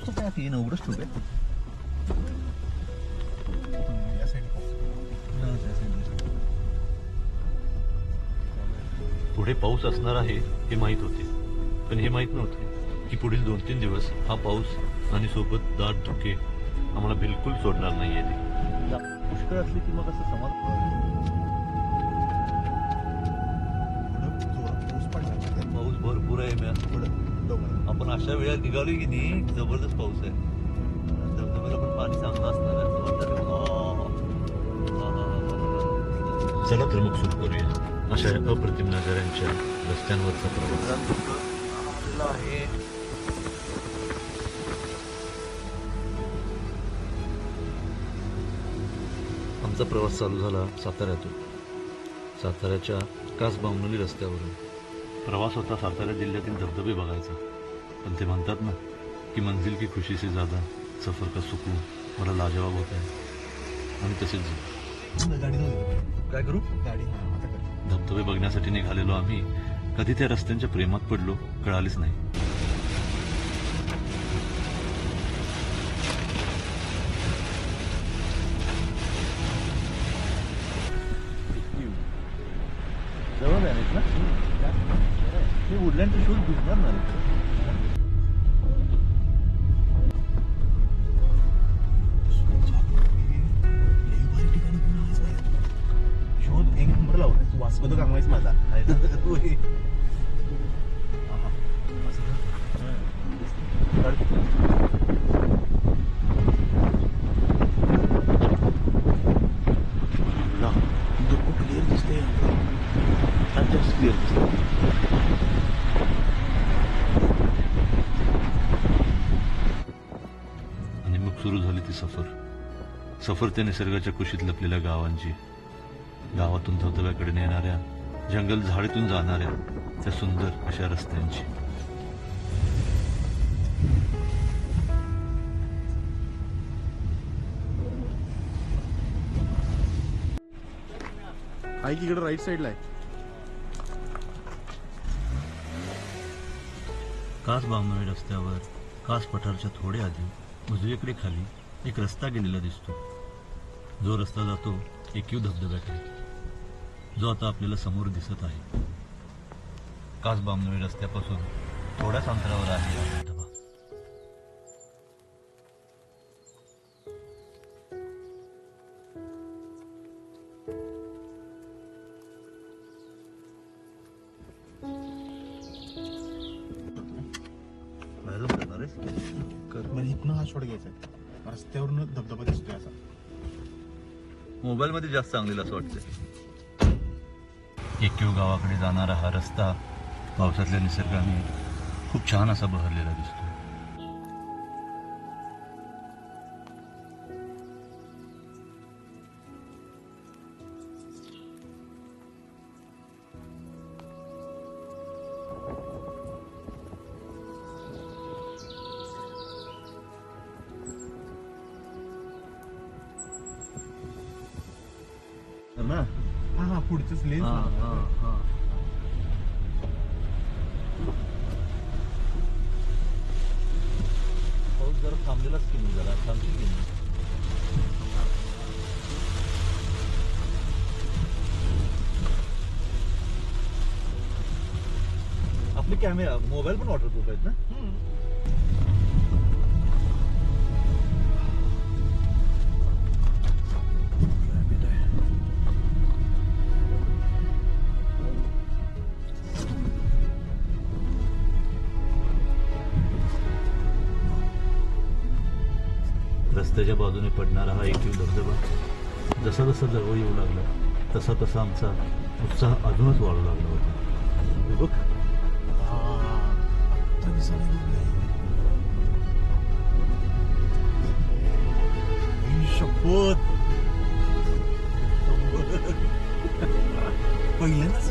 पाऊस काय येणं उघडच ठेवू या साईड पुढे पाऊस असणार आहे हे माहीत होते, पण हे माहीत नव्हते की पुढील 2-3 दिवस हा पाऊस आणि सोबत दाट धुके आम्हाला बिलकुल सोडणार नाहीये. पुष्कळ असली की मग असं पाऊस भरपूर आहे मॅम. आपण अशा वेळेत निघालो की नाही, जबरदस्त पाऊस आहे. धबधब्याला पण पाणी चांगलं असणार आहे. चला तर मग सुरू करूया अशा अप्रतिम नगरांच्या रस्त्यांवरचा प्रवास. आमचा प्रवास चालू झाला साताऱ्यातून, साताऱ्याच्या कासबामनोली रस्त्यावरून. प्रवास होता सातारा जिल्ह्यातील धबधबे बघायचा, पण ते म्हणतात ना की मंजिल की खुशी से ज्यादा सफर का सुकून मला लाजवाब होता है. आम्ही तसेच गाडी काय करू गाडी धबधबे बघण्यासाठी निघालेलो आम्ही. कधी त्या रस्त्यांच्या प्रेमात पडलो कळालेच नाही. जवळ आहे ना हे वुडलँडचे शूज भिजणार ना. शोध एक नंबर लावला वास्को द गामायच माझा क्लिअर दिसते जास्त क्लिअर दिसते. आणि मग सुरू झाली ती सफर त्या निसर्गाच्या कुशीत लपलेल्या गावांची, गावातून धबधब्याकडे नेणाऱ्या, जंगल झाडीतून जाणाऱ्या त्या सुंदर अशा रस्त्यांची. आहे की इकडे राईट साईडला आहे. कासबामनोली रस्त्यावर कास पठारच्या थोडे आधी उजवीकडे खाली एक रस्ता गेलेला दिसतो. जो रस्ता जातो एकीव धबधब्याकडे, जो आता आपल्याला समोर दिसत आहे. कासबामनोली रस्त्यापासून थोड्याच अंतरावर आहे हा धबधबा. म्हणजे इथनं हा शॉट घ्यायचा आहे, रस्त्यावरनं धबधबा दिसतोय असा. मोबाईल मध्ये जास्त चांगलेलं असं वाटतं. एकीव गावाकडे जाणारा हा रस्ता पावसातल्या निसर्गाने खूप छान असा बहरलेला दिसतो. ना हा पुढचंच लेन्स. पाऊस जरा थांबलेलाच की नाही, जरा थांबशील की नाही. आपले कॅमेरा मोबाईल पण वॉटरप्रूफ आहेत ना. रस्त्याच्या बाजूने पडणारा हा एकीव धबधबा जसा जसा जवळ येऊ लागला तसा तसा आमचा उत्साह अजूनच वाढू लागला होता. हे बघ शपथ पहिल्यांदाच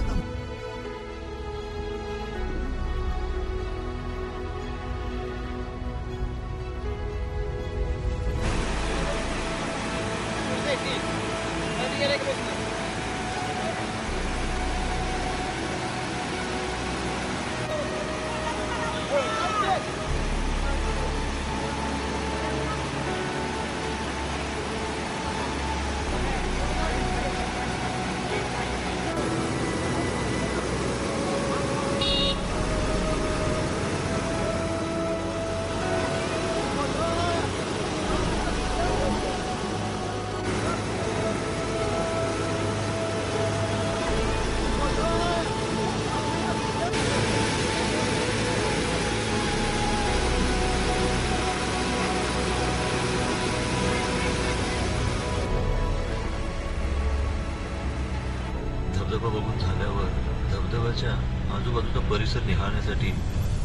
रस्त्यावरच्या आजूबाजूचा परिसर निहाळण्यासाठी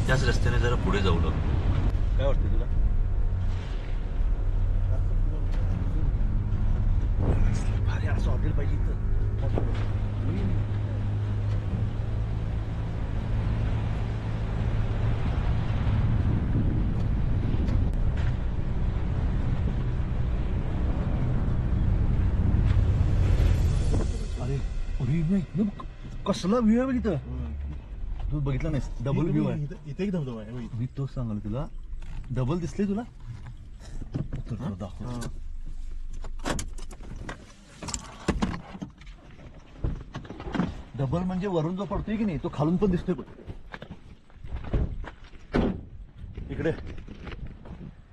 त्याच रस्त्याने जरा पुढे जाऊ लागलो. काय वाटतं तुला? भारी असं हॉटेल पाहिजे इथं. अरे अरे कसला व्ह्यू आहे इथं. तू बघितला नाहीस? डबल व्ह्यू आहे इथे एक धबधबा आहे बघ. मी तोच सांगाल तुला. डबल दिसले तुला? तर तुला दाखव. डबल म्हणजे वरून जो पडतोय की नाही तो खालून पण दिसतोय. पण इकडे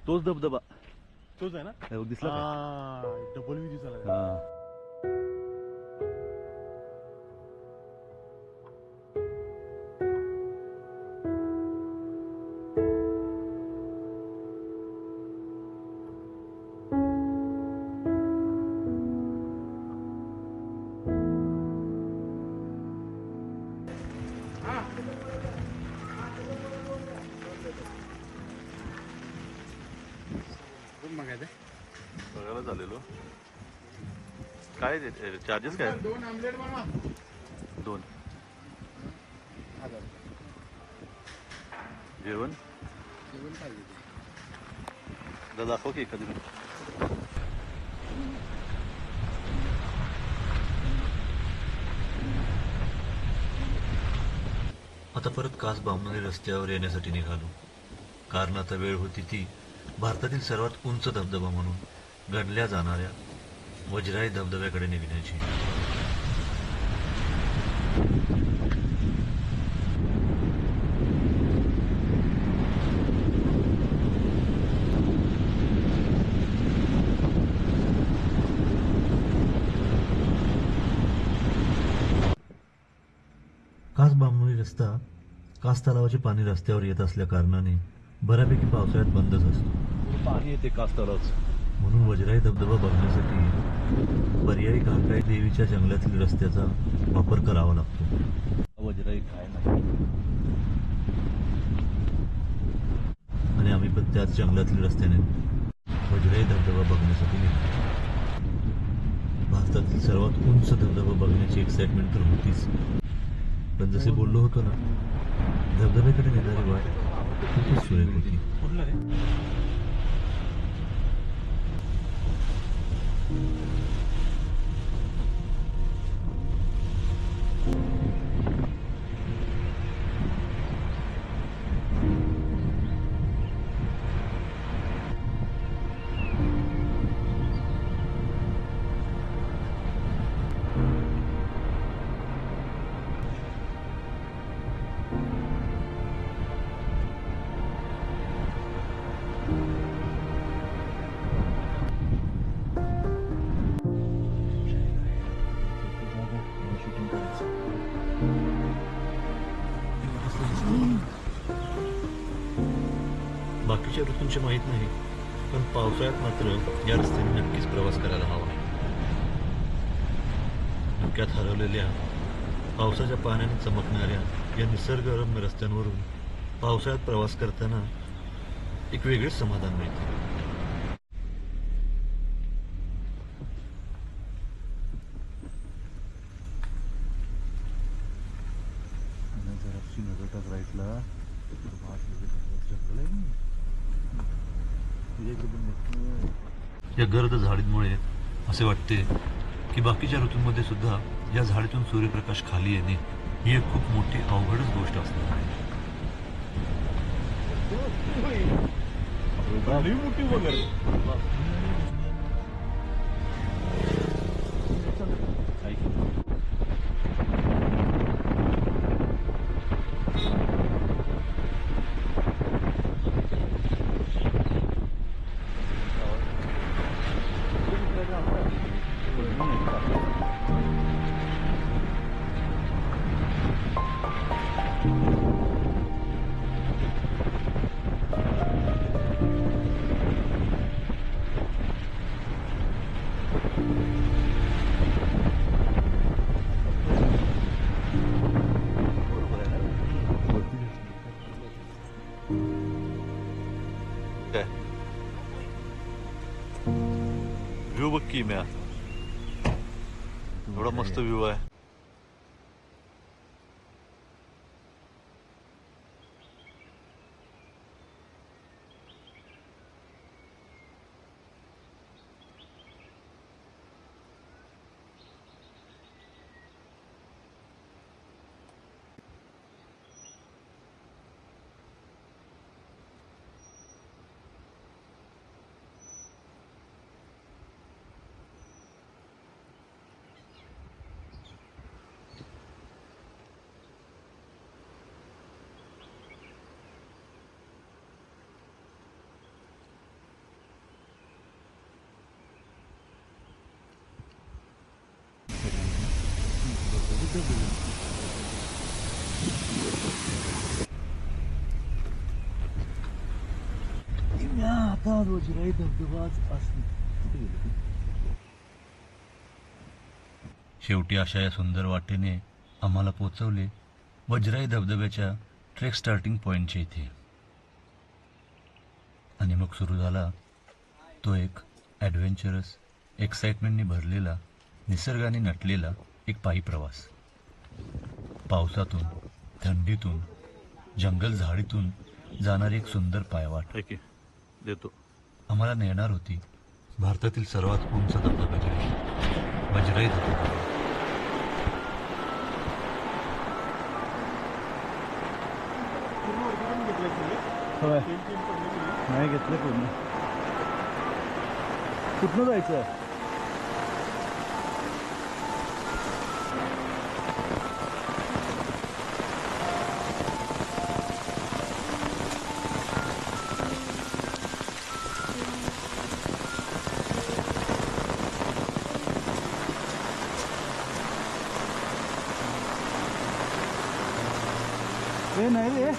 तोच धबधबा तोच आहे ना? दिसला का? डबल व्ह्यू दिसायला. हा. बघायला झालेलो. काय चार्जेस काय? 2 आमलेट बनवा. 2 जेवण दाखव की एखादी. आता परत कास बामणी रस्त्यावर येण्यासाठी निघालो. कारण आता वेळ होती ती भारतातील सर्वात उंच धबधबा म्हणून गणल्या जाणाऱ्या वज्राई धबधब्याकडे निघण्याची. कास बामणी रस्ता कास तलावाचे पाणी रस्त्यावर येत असल्या कारणाने बऱ्यापैकी पावसाळ्यात बंदच असतो. पाणी येते कास तलावाचं. म्हणून वज्राई धबधबा बघण्यासाठी पर्यायी कांकाई देवीच्या जंगलातील रस्त्याचा वापर करावा लागतो. वज्राई काय नाही आणि आम्ही पण त्याच जंगलातील रस्त्याने वज्राई धबधबा बघण्यासाठी निघतो. भारतातील सर्वात उंच धबधबा बघण्याची एक्साइटमेंट तर होतीच, पण जसे बोललो होतो ना, धबधब्याकडे नेणारी वाट खूपच सुरेख होती. बाकीच्या ऋतूंचे माहीत नाही, पण पावसाळ्यात मात्र या रस्त्याने नक्कीच प्रवास करायला हवा. धुक्यात हरवलेल्या पावसाच्या पाण्याने चमकणाऱ्या या निसर्गरम्य रस्त्यांवरून पावसाळ्यात प्रवास करताना एक वेगळेच समाधान मिळते. राईटला जंगल आहे. या गर्द झाडींमुळे असे वाटते की बाकीच्या ऋतूंमध्ये सुद्धा या झाडीतून सूर्यप्रकाश खाली येणे ही एक खूप मोठी अवघडच गोष्ट असणार आहे. मोठी वगैरे काय व्ह्यू बघ की म्या एवढा मस्त व्ह्यू आहे. आता रोजगाई धबधबाच असणे. शेवटी अशा या सुंदर वाटेने आम्हाला पोचवले वज्राई धबधब्याच्या ट्रेक स्टार्टिंग पॉईंटच्या इथे. आणि मग सुरू झाला तो एक ॲडव्हेंचरस एक्साइटमेंटने भरलेला निसर्गाने नटलेला एक पायी प्रवास. पावसातून थंडीतून जंगल झाडीतून जाणारी एक सुंदर पायवाट देतो आम्हाला नेणार होती भारतातील सर्वात उंच धबधब्याकडे वज्राई धबधबा. होय नाही घेतलं पूर्ण. कुठनं जायचं? ए नाही रे,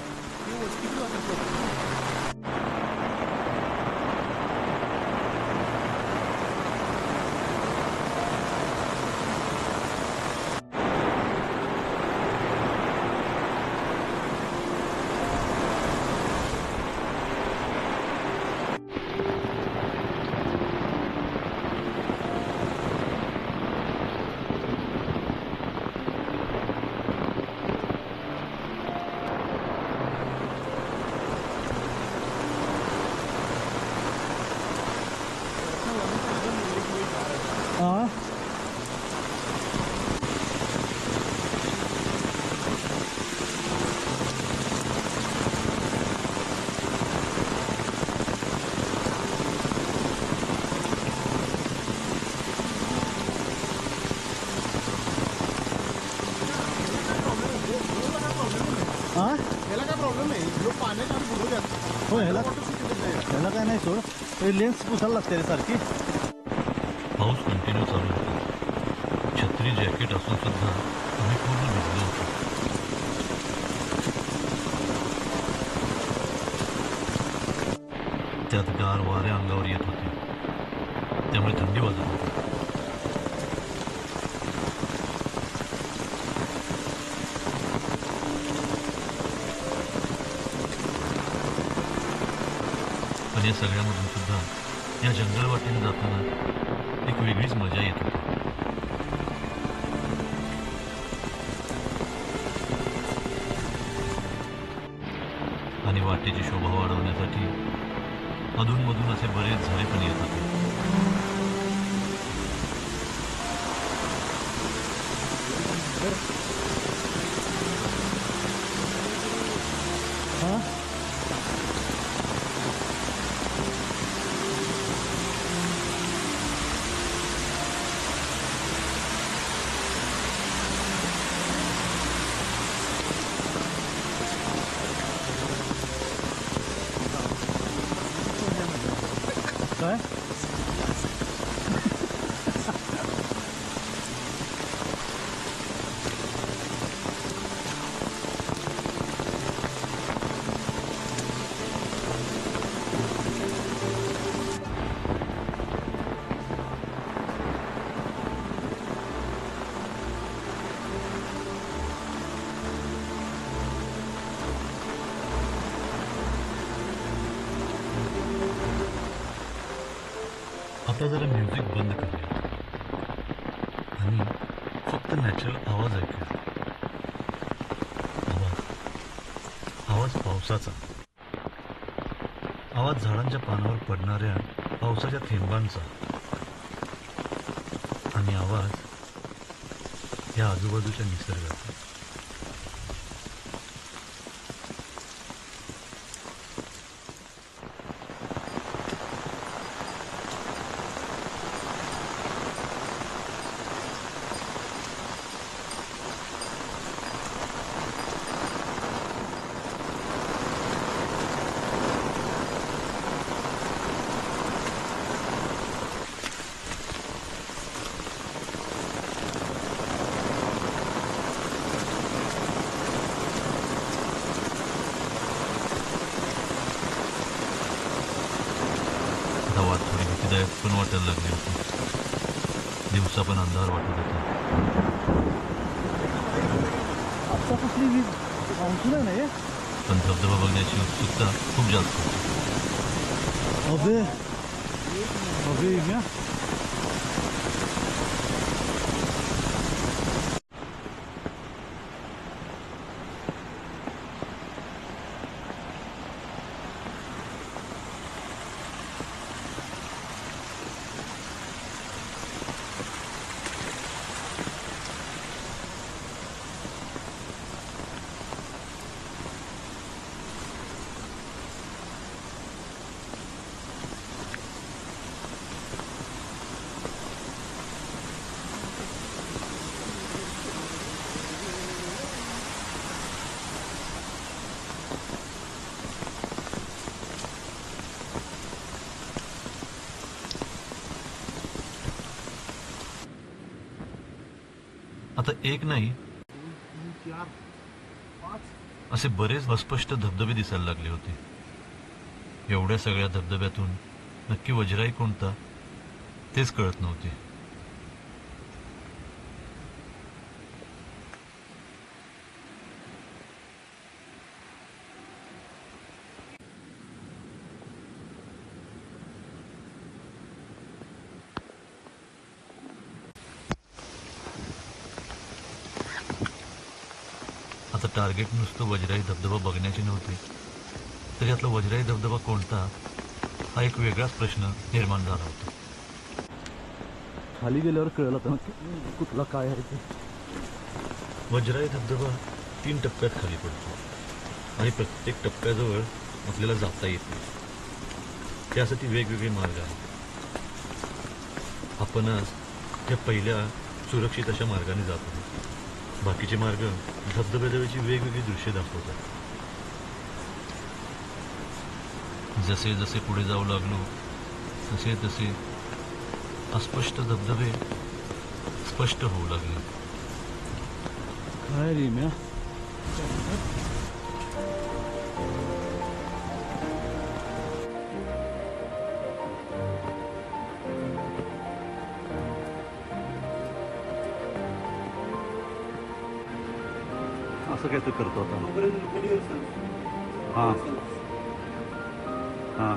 हा हा याला काय प्रॉब्लेम नाही, जो पाण्याच्या आत बुडू द्या. हो ह्याला काय नाही सोड, ते लेन्स पुसायला लागते रे सारखी. पाऊस कंटिन्यू चालू होता. छत्री जॅकेट असून सुद्धा आम्ही पूर्ण भिजलो होतो. त्यात गार वारे अंगावर येत होते, त्यामुळे थंडी वाजत होती. पण या सगळ्यामधून सुद्धा या जंगल वाटेने जाताना एक वेगळीच मजा येत होती. आणि वाटेची शोभा वाढवण्यासाठी अधूनमधून असे बरेच झाडे पण येत होते. हा काय आता जरा म्युझिक बंद करूया आणि फक्त नॅचरल आवाज ऐकूया. आवाज पावसाचा, आवाज झाडांच्या पानावर पडणाऱ्या पावसाच्या थेंबांचा आणि आवाज या आजूबाजूच्या निसर्गाचा. हवा थोडी भीतीदायक पण वाटायला लागली होती. दिवसा पण अंधार वाटत होता. आता कुठली वीज पावसाळा नाही पण धबधबा बघण्याची उत्सुकता खूप जास्त होती. अबे अबे म्या आता एक नाही असे बरेच अस्पष्ट धबधबे दिसायला लागले होते. एवढ्या सगळ्या धबधब्यातून नक्की वज्राई कोणता तेच कळत नव्हते. आता टार्गेट नुसतं वज्राई धबधबा बघण्याचे नव्हते, तर यातला वज्राई धबधबा कोणता हा एक वेगळाच प्रश्न निर्माण झाला होता. खाली गेल्यावर कळलं तर कुठला काय आहे ते. वज्राई धबधबा 3 टप्प्यात खाली पडतो आणि प्रत्येक टप्प्याजवळ आपल्याला जाता येत नाही. त्यासाठी वेगवेगळे मार्ग आहेत. आपण आज त्या पहिल्या सुरक्षित अशा मार्गाने जातो. बाकीचे मार्ग धबधब्याजवळची वेगवेगळी दृश्ये दाखवतात. जसे जसे पुढे जाऊ लागलो तसे तसे अस्पष्ट धबधबे स्पष्ट होऊ लागले. काय रे म्या असं काय तू करतो आता. हां हां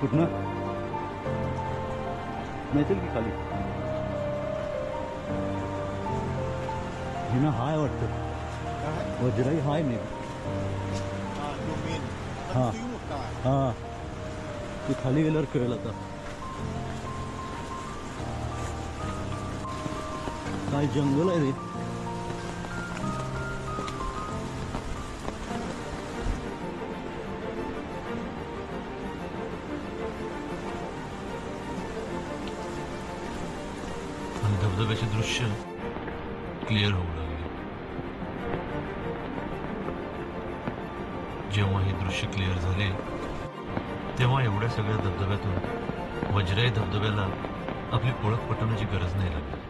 कुठनं मिळतील की खाली हिना हाय वाटतं. वज्राई हाय नाही. हां हां ते खाली गेल्यावर कळेल आता काय जंगल आहे रे. आणि धबधब्याचे दृश्य क्लिअर होऊ लागले. जेव्हा हे दृश्य क्लिअर झाले तेव्हा एवढ्या सगळ्या धबधब्यातून वज्राई धबधब्याला आपली ओळख पटवण्याची गरज नाही लागली.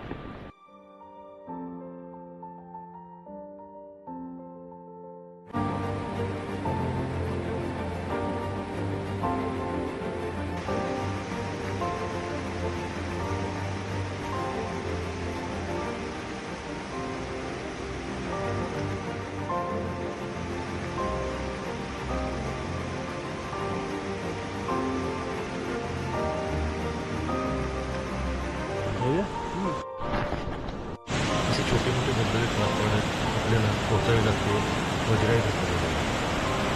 तो वज्राई धबधबा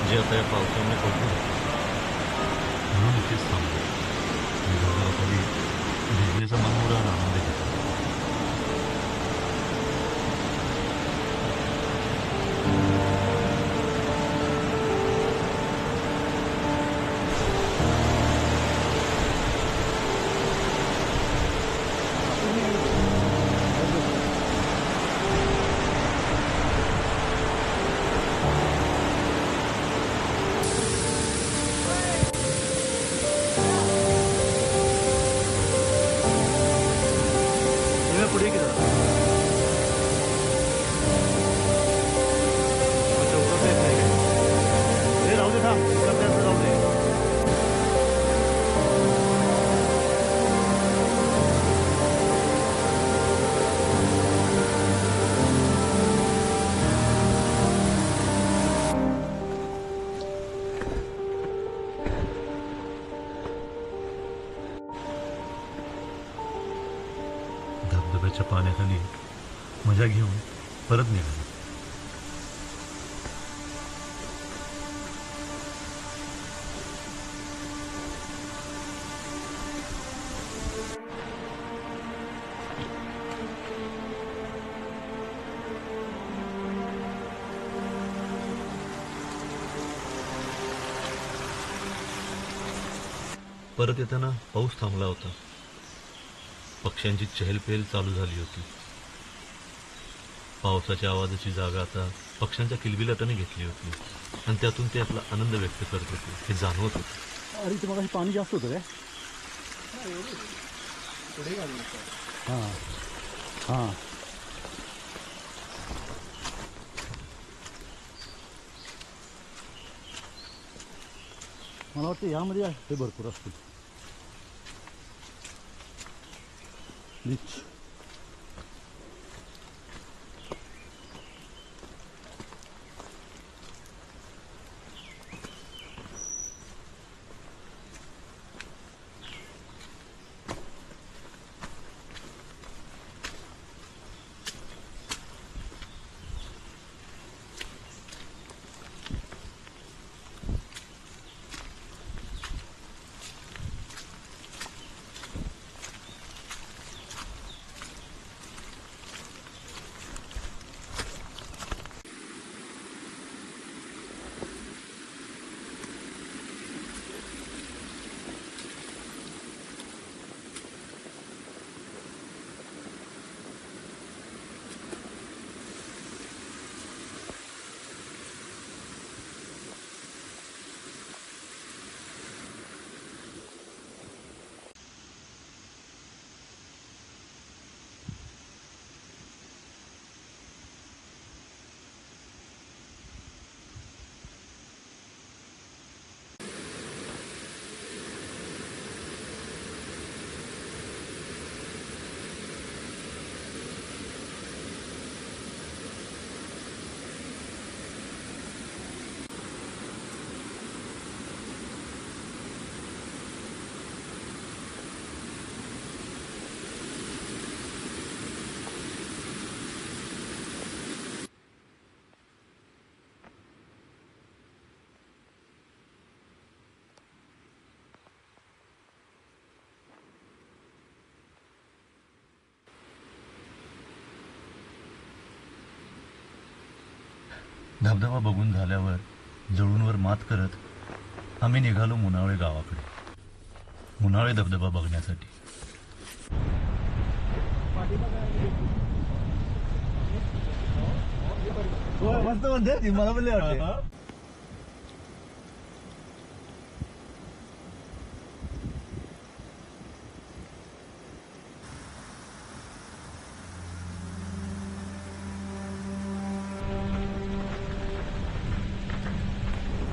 जे आता या पावसामुळे पडून म्हणून इथेच थांबलो. ढगाखाली भिजण्याचा मनमुराद आनंद घेतो. पुढे की जरा. अच्छा, उतरता येत नाही काय? हे राहू दे, थांब. उतरता येत राहू दे. धबधब्याच्या पाण्याखाली मजा घेऊन परत निघालो. परत येताना पाऊस थांबला होता. पक्ष्यांची चहलपहल चालू झाली होती. पावसाच्या आवाजाची जागा आता पक्ष्यांच्या किलबिलाटाने घेतली होती आणि त्यातून ते आपला आनंद व्यक्त करत होते हे जाणवत होतं. अरे, इथे मग पाणी जास्त होतं काय? हां हां. मला वाटतं यामध्ये हे भरपूर असतील बीच. धबधबा बघून झाल्यावर जळूनवर मात करत आम्ही निघालो मुनावळे गावाकडे. मुनावळे धबधबा बघण्यासाठी. मस्त म्हणते, मला पण वाटते.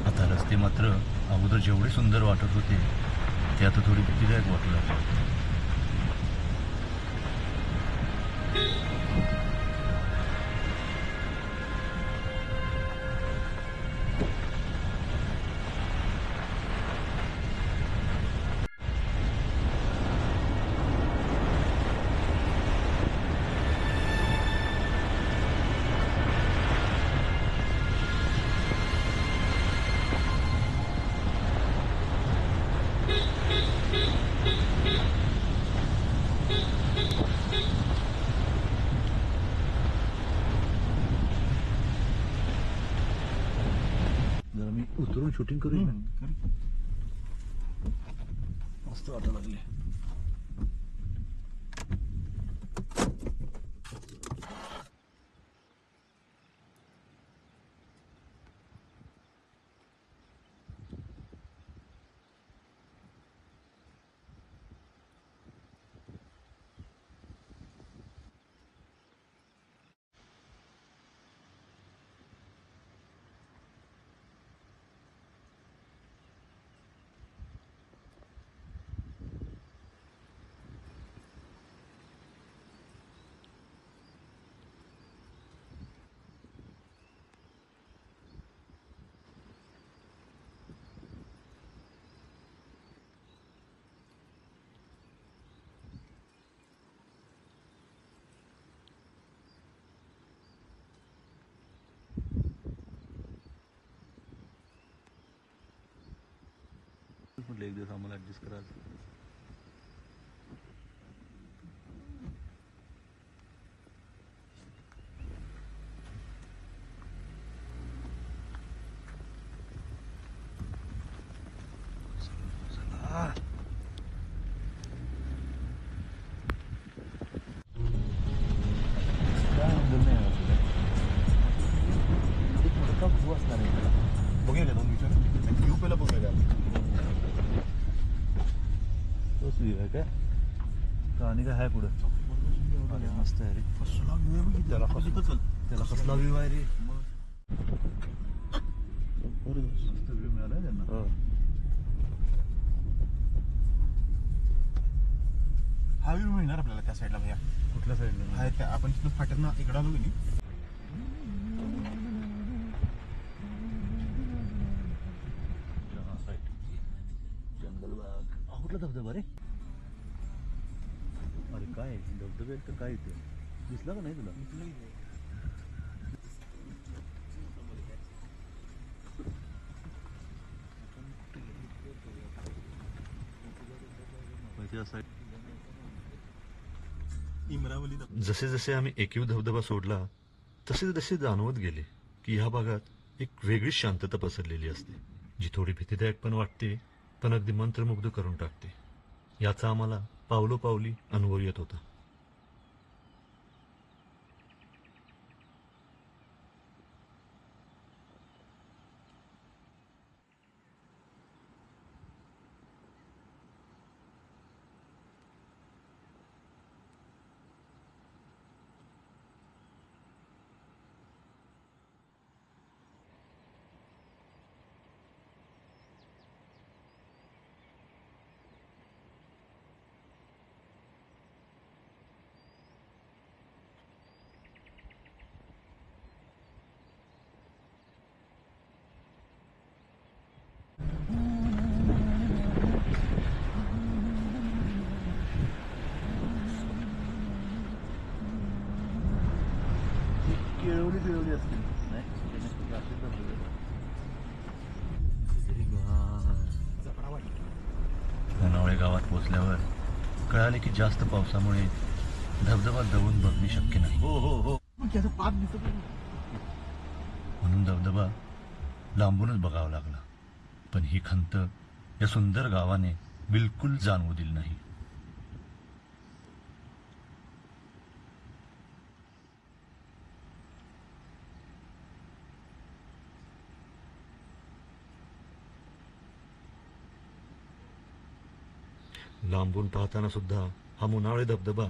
आता रस्ते मात्र अगोदर जेवढे सुंदर वाटत होते ते आता थोडी भीतीदायक वाटू लागले. शूटिंग करू कर. मस्त वाटायला लागले. म्हटलं एक दिवस आम्हाला ऍडजस्ट करा. काय अंदर नाही आला तुला. एक मोठा भू असणार आहे त्याला. बघूया का 2 विचार व्ह्यू पहिला बघूया का. तोच व्ह्यू आहे काय का आणि काय आहे पुढं. अरे मस्त आहे रे. कसला व्ह्यू आहे बघितलं. त्याला आपण तिथं चल. त्याला कसला व्ह्यू आहे रे. बरं. मस्त व्ह्यू मिळाला त्यांना. हा व्ह्यू मिळणार आपल्याला त्या साईडला भैया. कुठल्या साईडला आहे त्या आपण तिथून फाट्यानं इकडं आलो की नाही. जंगल बाग. हा कुठला धबधबा रे. अरे काय धबधबे तर काय इथे दिसला का नाही तुला. इमरावली जसे जसे आम्ही एकवीव धबधबा सोडला तसे तसे जाणवत गेले की ह्या भागात एक वेगळीच शांतता पसरलेली असते, जी थोडी भीतीदायक पण वाटते, पण अगदी मंत्रमुग्ध करून टाकते. याचा आम्हाला पावलोपावली अनुभव येत होता. केळवली पिळवली असते नाही. उन्हाळे गावात पोचल्यावर कळाले की जास्त पावसामुळे धबधबा जवळून बघणे शक्य नाही. हो हो हो. मग त्याचा पाठ दिसत नाही. म्हणून धबधबा लांबूनच बघावा लागला. पण ही खंत या सुंदर गावाने बिलकुल जाणवू दिली नाही. लांबून पाहताना सुद्धा हा मुनाळे धबधबा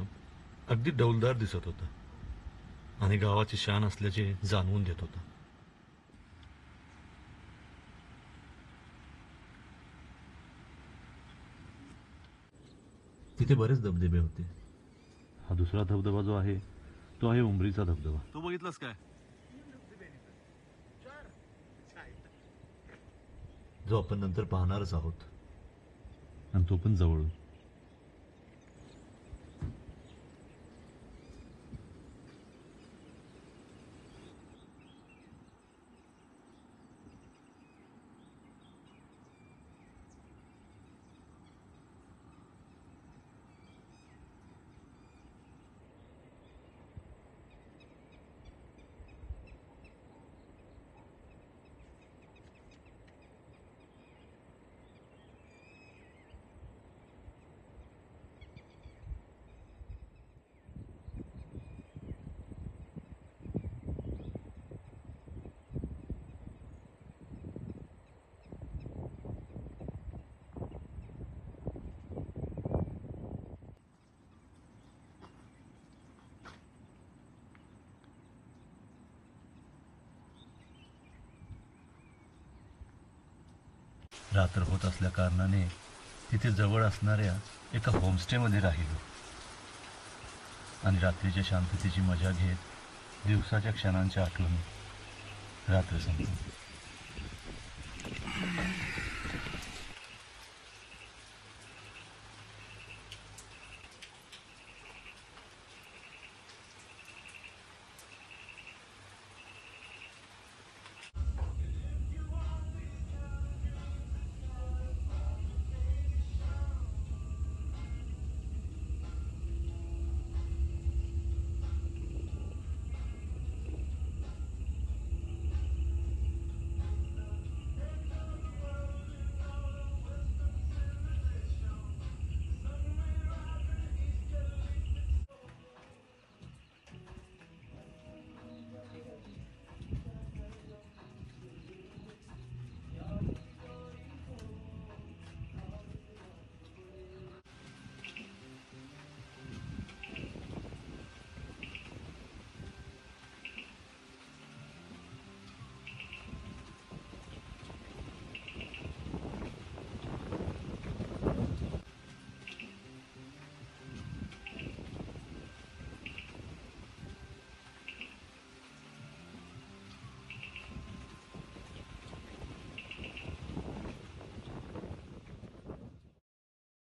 अगदी डौलदार दिसत होता आणि गावाची शान असल्याचे जाणवून देत होता. तिथे बरेच धबधबे होते. हा दुसरा धबधबा जो आहे तो आहे उमरीचा धबधबा. तू बघितलास काय. जो आपण नंतर पाहणारच आहोत, आणि तो पण जवळून. रात्र होत असल्या कारणाने तिथे जवळ असणाऱ्या एका होमस्टेमध्ये राहिलो आणि रात्रीच्या शांततेची मजा घेत दिवसाच्या क्षणांच्या आठवणी रात्र संपली.